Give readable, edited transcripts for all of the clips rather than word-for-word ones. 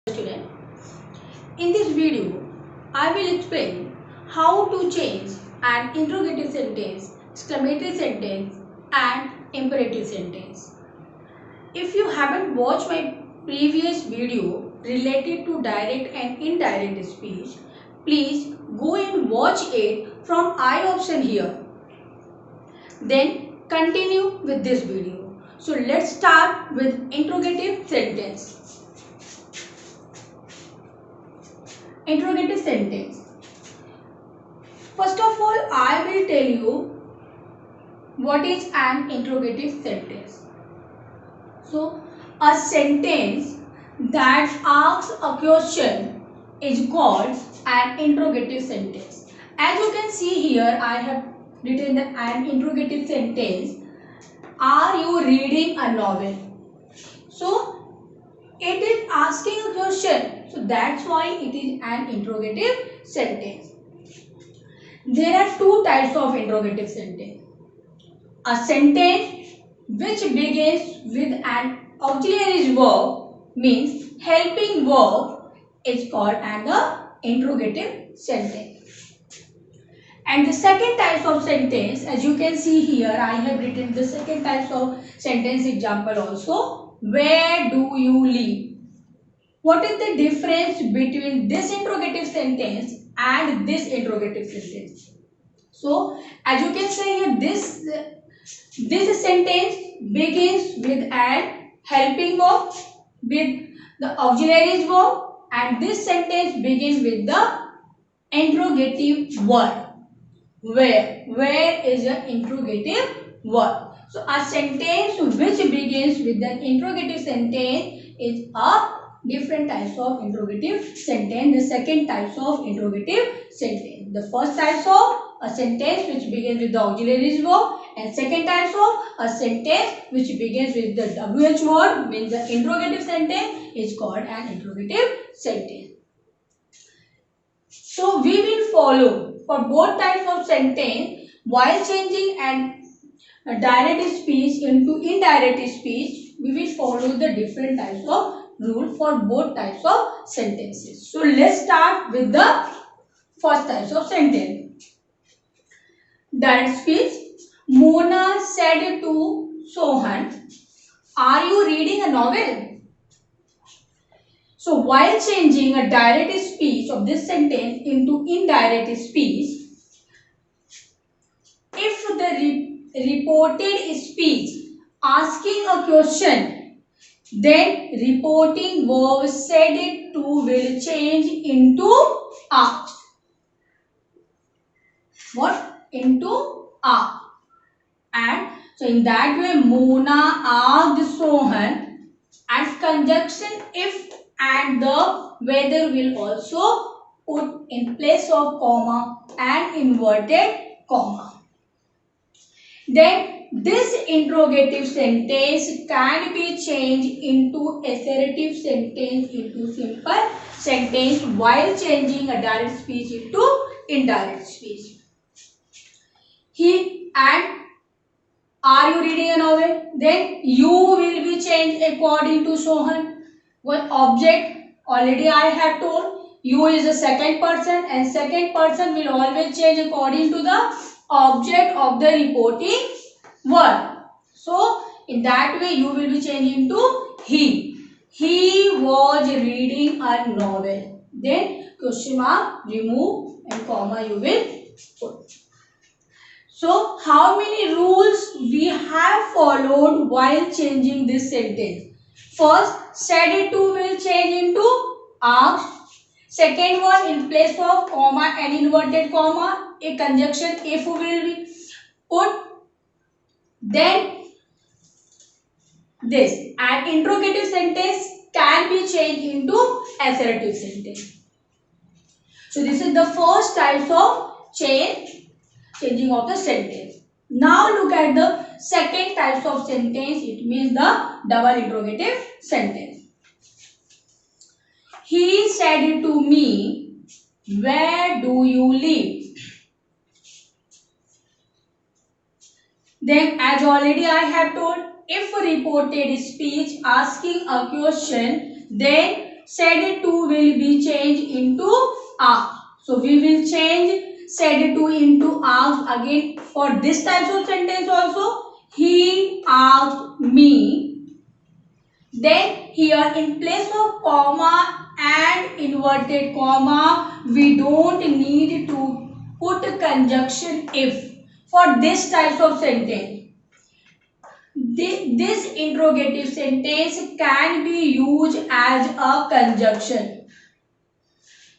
Student, in this video, I will explain how to change an interrogative sentence, exclamatory sentence and imperative sentence. If you haven't watched my previous video related to direct and indirect speech, please go and watch it from I option here. Then continue with this video. So let's start with interrogative sentence. Interrogative sentence. First of all, I will tell you what is an interrogative sentence. So, a sentence that asks a question is called an interrogative sentence. As you can see here, I have written an interrogative sentence. Are you reading a novel? So, it is asking a question. So that's why it is an interrogative sentence. There are two types of interrogative sentence. A sentence which begins with an auxiliary verb means helping verb is called an interrogative sentence. And the second type of sentence, as you can see here, I have written the second type of sentence example also. Where do you live? What is the difference between this interrogative sentence and this interrogative sentence? So, as you can see here, this sentence begins with an helping verb with the auxiliary verb, and this sentence begins with the interrogative word. Where is the interrogative word? So, a sentence which begins with an interrogative sentence is a different types of interrogative sentence. The second types of interrogative sentence. The first types of a sentence which begins with the auxiliary verb, and second types of a sentence which begins with the WH word, means the interrogative sentence is called an interrogative sentence. So we will follow for both types of sentence while changing and direct speech into indirect speech. We will follow the different types of rule for both types of sentences. So let's start with the first types of sentence. Direct speech. Mona said to Sohan, "Are you reading a novel?" So while changing a direct speech of this sentence into indirect speech, if the reported speech asking a question, then reporting verb said it to will change into asked. What? Into asked. And so in that way, Mona asked Sohan, and conjunction if and the whether will also put in place of comma and inverted comma. Then this interrogative sentence can be changed into assertive sentence into simple sentence while changing a direct speech into indirect speech. He and are you reading a novel? Then you will be changed according to Sohan. What object? Already I have told. You is the second person, and second person will always change according to the object of the reporting word. So in that way you will be changing to he. He was reading a novel. Then question mark, remove, and comma you will put. So how many rules we have followed while changing this sentence? First, said it to will change into asked. Second one, in place of comma and inverted comma, a conjunction if will be put. Then this, an interrogative sentence can be changed into assertive sentence. So this is the first type of changing of the sentence. Now look at the second type of sentence. It means the double interrogative sentence. He said to me, "Where do you live?" Then as already I have told, if reported speech asking a question, then said to will be changed into asked. So we will change said to into asked again for this type of sentence also. He asked me. Then here in place of comma and inverted comma, we don't need to put conjunction if for this type of sentence. This interrogative sentence can be used as a conjunction.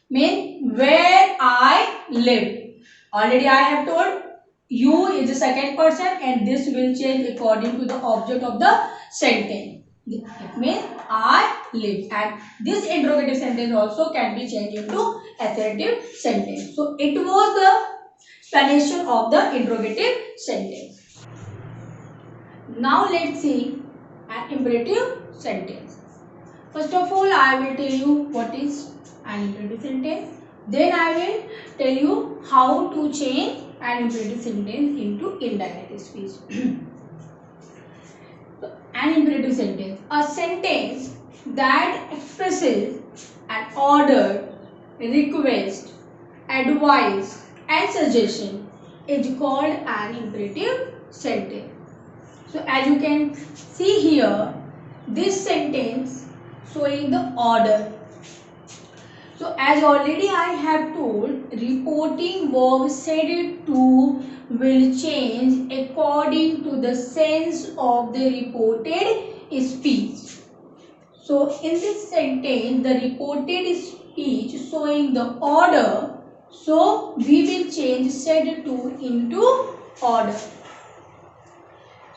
Mean where I live. Already I have told you is the second person and this will change according to the object of the sentence. It means I live, and this interrogative sentence also can be changed into assertive sentence. So it was the explanation of the interrogative sentence. Now let's see an imperative sentence. First of all, I will tell you what is an imperative sentence. Then I will tell you how to change an imperative sentence into indicative speech. So, an imperative sentence, a sentence that expresses an order, request, advice, and suggestion is called an imperative sentence. So as you can see here, this sentence showing the order. So as already I have told, reporting verb said to will change according to the sense of the reported speech. So in this sentence, the reported speech showing the order, so we will change said to into order.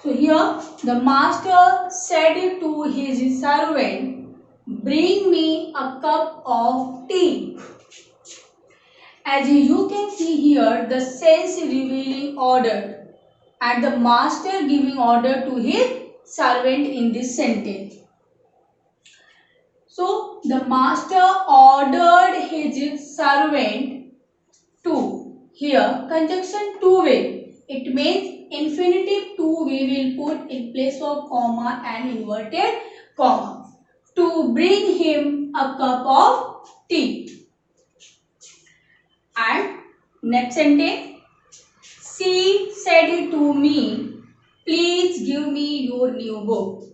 So here the master said to his servant, bring me a cup of tea. As you can see here, the sense revealing order and the master giving order to his servant in this sentence. So the master ordered his servant to. Here conjunction to will. It means infinitive to we will put in place of comma and inverted comma. To bring him a cup of tea. And next sentence. She said to me, please give me your new book.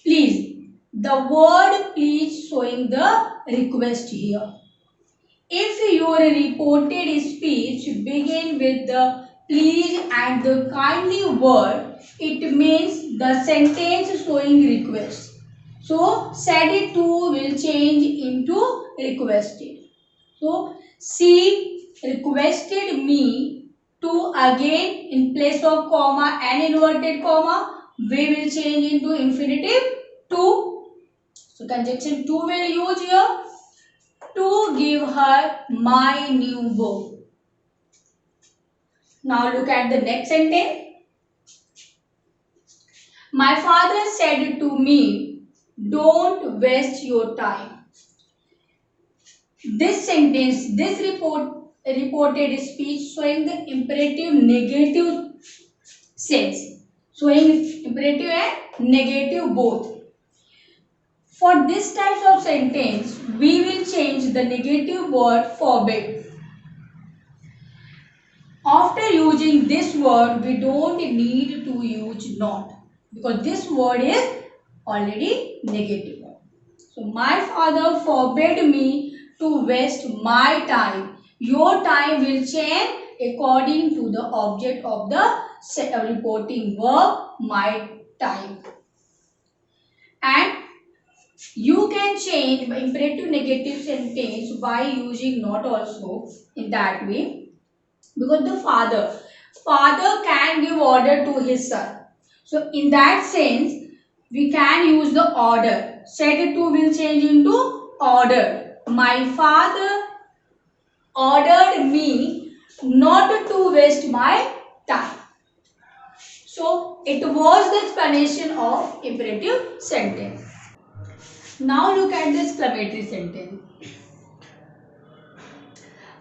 Please. The word please showing the request here. If your reported speech begin with the please and the kindly word, it means the sentence showing request. So, said to will change into requested. So, she requested me to again in place of comma and inverted comma, we will change into infinitive to. So, conjunction to will use here. To give her my new book. Now look at the next sentence. My father said to me, don't waste your time. This sentence, this reported speech showing the imperative negative sense. Showing imperative and negative both. For this type of sentence, we will change the negative word forbid. After using this word, we don't need to use not because this word is already negative. So, my father forbade me to waste my time. Your time will change according to the object of the reporting verb, my time. And you can change imperative negative sentence by using not also in that way. Because the father can give order to his son. So in that sense, we can use the order. Said to will change into order. My father ordered me not to waste my time. So it was the explanation of imperative sentence. Now look at the exclamatory sentence.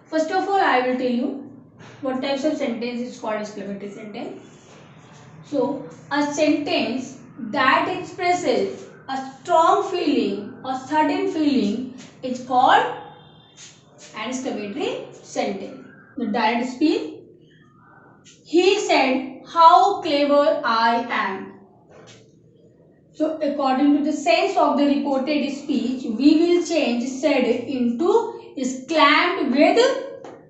First of all, I will tell you what types of sentence is called exclamatory sentence. So, a sentence that expresses a strong feeling or sudden feeling is called an exclamatory sentence. The direct speech. He said, "How clever I am." So, according to the sense of the reported speech, we will change said into exclaimed with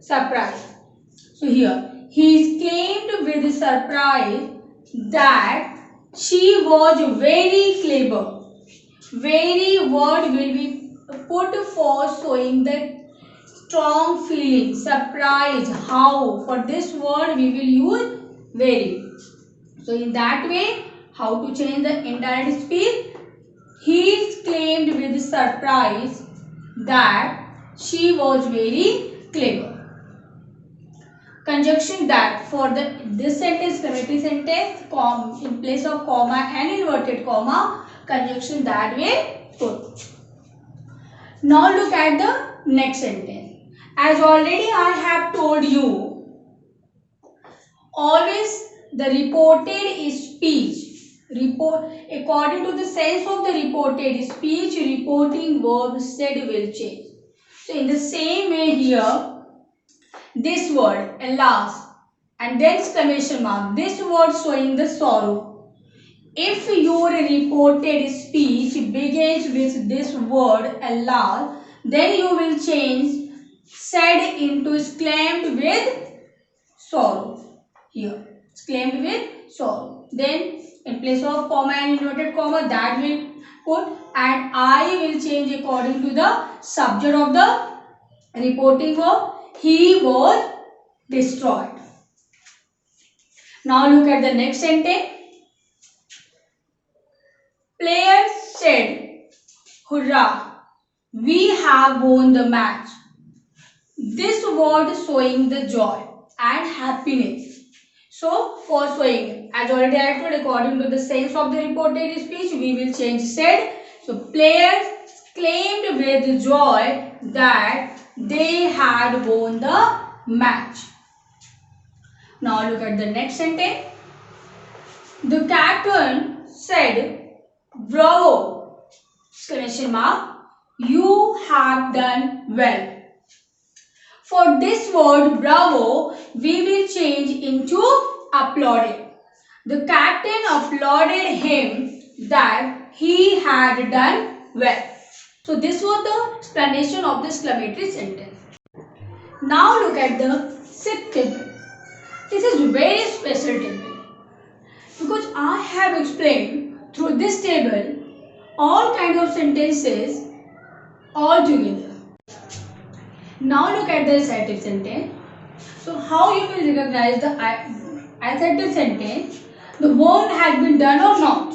surprise. So, here, he exclaimed with surprise that she was very clever. Very word will be put for showing the strong feeling, surprise, how. For this word, we will use very. So, in that way, how to change the indirect speech? He exclaimed with surprise that she was very clever. Conjunction that. For this sentence, exclamatory sentence, in place of comma and inverted comma, conjunction that way put. Now look at the next sentence. As already I have told you, always the reported speech. According to the sense of the reported speech, reporting verb said will change. So in the same way here, this word, alas, and then exclamation mark, this word showing the sorrow. If your reported speech begins with this word, alas, then you will change said into exclaimed with sorrow. Here, exclaimed with sorrow. Then in place of comma and inverted comma, that will put, and I will change according to the subject of the reporting verb. He was destroyed. Now look at the next sentence. Players said, "Hurrah! We have won the match." This word showing the joy and happiness. So, for showing, as already I told, according to the sense of the reported speech, we will change said. So, players claimed with joy that they had won the match. Now, look at the next sentence. The captain said, "Bravo! Exclamation mark. You have done well." For this word bravo, we will change into applauded. The captain applauded him that he had done well. So this was the explanation of the exclamatory sentence. Now look at the sixth table. This is very special table because I have explained through this table all kinds of sentences all together. Now look at the assertive sentence. So how you will recognize the assertive sentence? The verb has been done or not.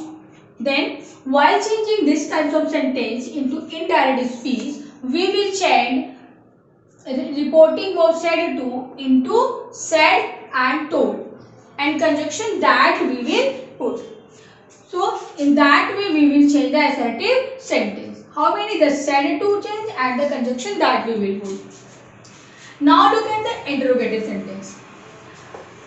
Then while changing this types of sentence into indirect speech, we will change reporting verb said to into said and told, and conjunction that we will put. So in that way we will change the assertive sentence. How many? The said to change and the conjunction that we will put. Now look at the interrogative sentence.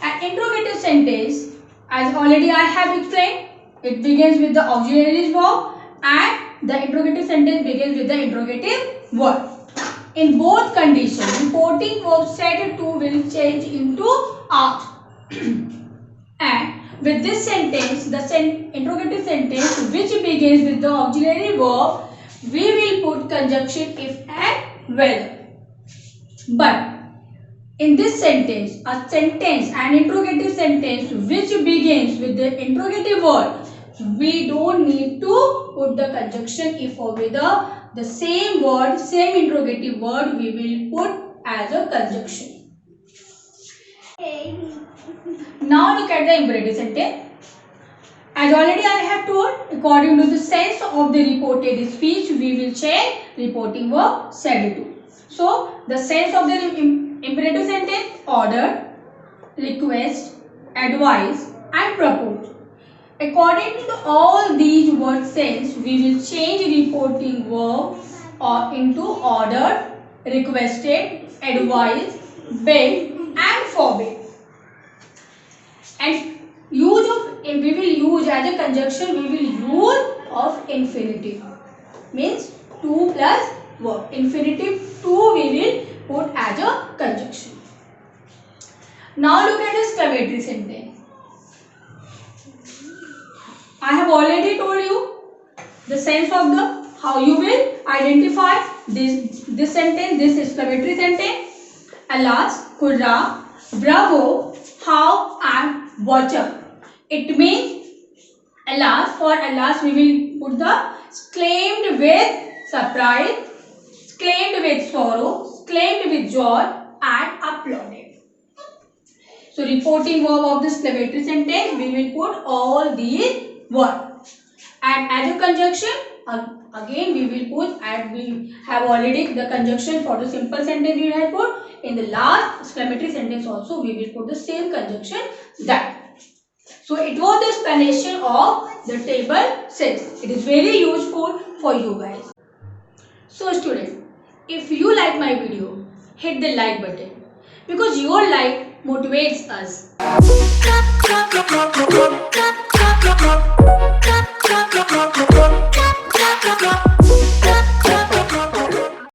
An interrogative sentence, as already I have explained, it begins with the auxiliary verb and the interrogative sentence begins with the interrogative word. In both conditions, reporting verb said to will change into asked. And with this sentence, the interrogative sentence which begins with the auxiliary verb, we will put conjunction if and whether. But in this sentence, an interrogative sentence which begins with the interrogative word, we don't need to put the conjunction if or whether. The same word, same interrogative word we will put as a conjunction. Now look at the imperative sentence. As already I have told, according to the sense of the reported speech, we will change reporting verb said to. So, the sense of the imperative sentence: order, request, advise and propose. According to all these word sense, we will change reporting verb into order, requested, advised, begged and forbid. And we will use as a conjunction, we will use of infinitive. Means 2 plus verb. Infinitive 2 we will put as a conjunction. Now look at the exclamatory sentence. I have already told you the sense of the how you will identify this sentence, this exclamatory sentence. Alas, hurrah, bravo, how, and watch up. It means alas. For alas, we will put the exclaimed with surprise, exclaimed with sorrow, exclaimed with joy, and applauded. So, reporting verb of this exclamatory sentence, we will put all these words. And as a conjunction, again we will put, and we have already the conjunction for the simple sentence we have put. In the last exclamatory sentence also, we will put the same conjunction that. So, it was the explanation of the table 6. It is very useful for you guys. So, students, if you like my video, hit the like button because your like motivates us.